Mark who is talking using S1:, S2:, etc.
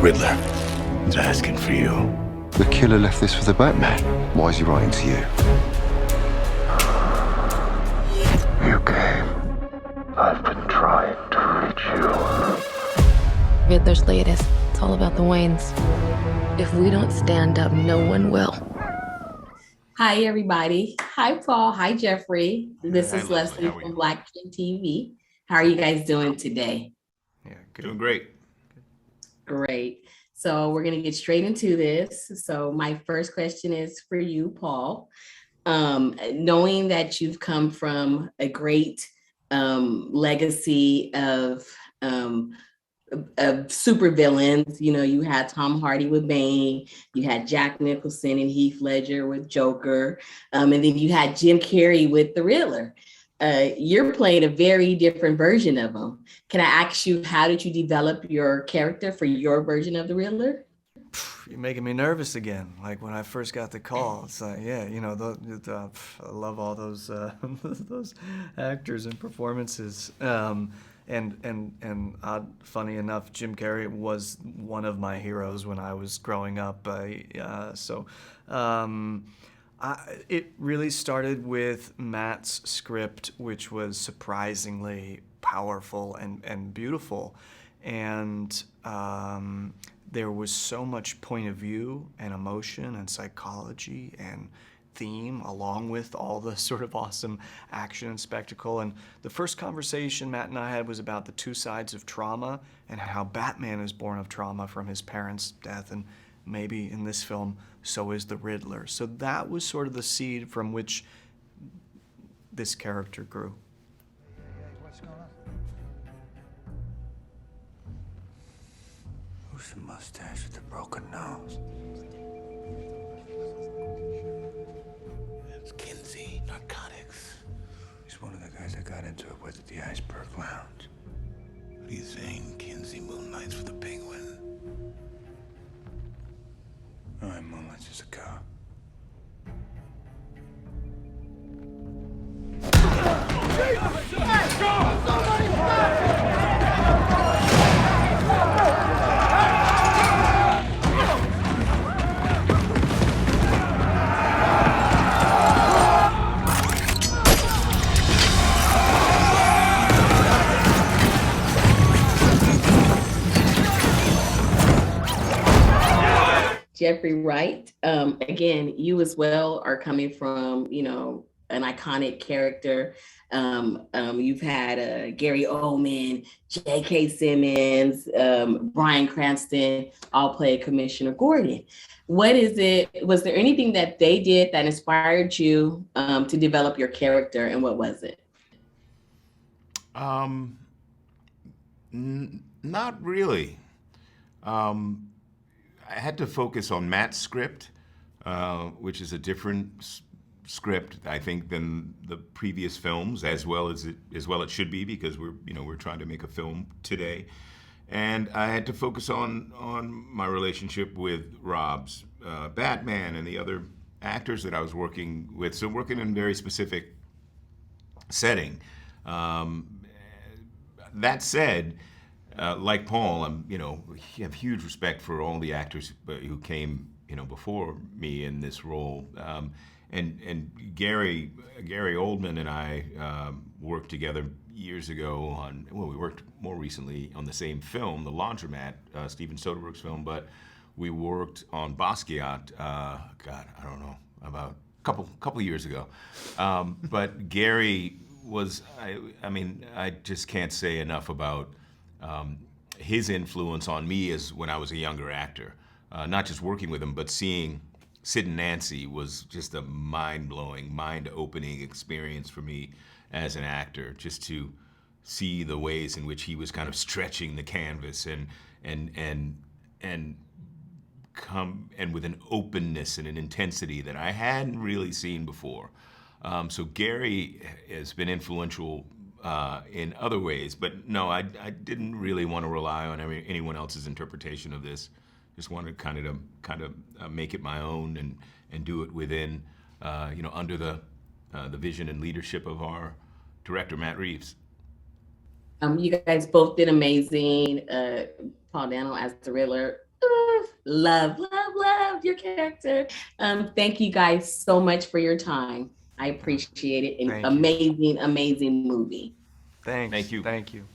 S1: Riddler is asking for you.
S2: The killer left this for the Batman. Why is he writing to you?
S1: You came. I've been trying to reach you.
S3: Riddler's latest. It's all about the Waynes. If we don't stand up, no one will.
S4: Hi, everybody. Hi, Paul. Hi, Jeffrey. This is Leslie from BLACKTREE on TV. How are you guys doing today?
S5: Yeah, good. Doing great.
S4: Great. So we're going to get straight into this. So my first question is for you, Paul. Knowing that you've come from a great legacy of supervillains, you know, you had Tom Hardy with Bane, you had Jack Nicholson and Heath Ledger with Joker, and then you had Jim Carrey with the Riddler. You're playing a very different version of him. Can I ask you, how did you develop your character for your version of the Riddler?
S5: You're making me nervous again. Like when I first got the call, it's like, yeah, you know, I love all those those actors and performances. And funny enough, Jim Carrey was one of my heroes when I was growing up. It really started with Matt's script, which was surprisingly powerful and beautiful. And there was so much point of view and emotion and psychology and theme, along with all the sort of awesome action and spectacle. And the first conversation Matt and I had was about the two sides of trauma and how Batman is born of trauma from his parents' death, and maybe in this film, so is the Riddler. So that was sort of the seed from which this character grew.
S6: What's going on?
S1: Who's the mustache with the broken nose? It's Kinsey, narcotics. He's one of the guys that got into it with at the Iceberg Lounge. What are you saying, Kinsey moonlights for the Penguin? Oh, I moonlights as a cop.
S4: Jeffery, Wright. Again, you as well are coming from, you know, an iconic character. You've had Gary Oldman, J.K. Simmons, Bryan Cranston, all play Commissioner Gordon. What is it? Was there anything that they did that inspired you to develop your character, and what was it?
S7: Not really. I had to focus on Matt's script, which is a different script, I think, than the previous films, as well it should be, because we're trying to make a film today. And I had to focus on my relationship with Rob's Batman and the other actors that I was working with. So working in a very specific setting. That said, like Paul, I have huge respect for all the actors who came, before me in this role. And Gary Oldman and I worked together years ago we worked more recently on the same film, The Laundromat, Steven Soderbergh's film, but we worked on Basquiat, I don't know, about a couple years ago. But Gary was, I just can't say enough about his influence on me as when I was a younger actor. Not just working with him, but seeing Sid and Nancy was just a mind-blowing, mind-opening experience for me as an actor, just to see the ways in which he was kind of stretching the canvas and with an openness and an intensity that I hadn't really seen before. So Gary has been influential in other ways, but no, I didn't really want to rely on anyone else's interpretation of this. Just wanted kind of make it my own and do it within, under the vision and leadership of our director, Matt Reeves.
S4: You guys both did amazing. Paul Dano as the Riddler. love your character. Thank you guys so much for your time. I appreciate it. An
S5: Thank you.
S4: amazing movie.
S5: Thanks.
S7: Thank you.
S5: Thank you.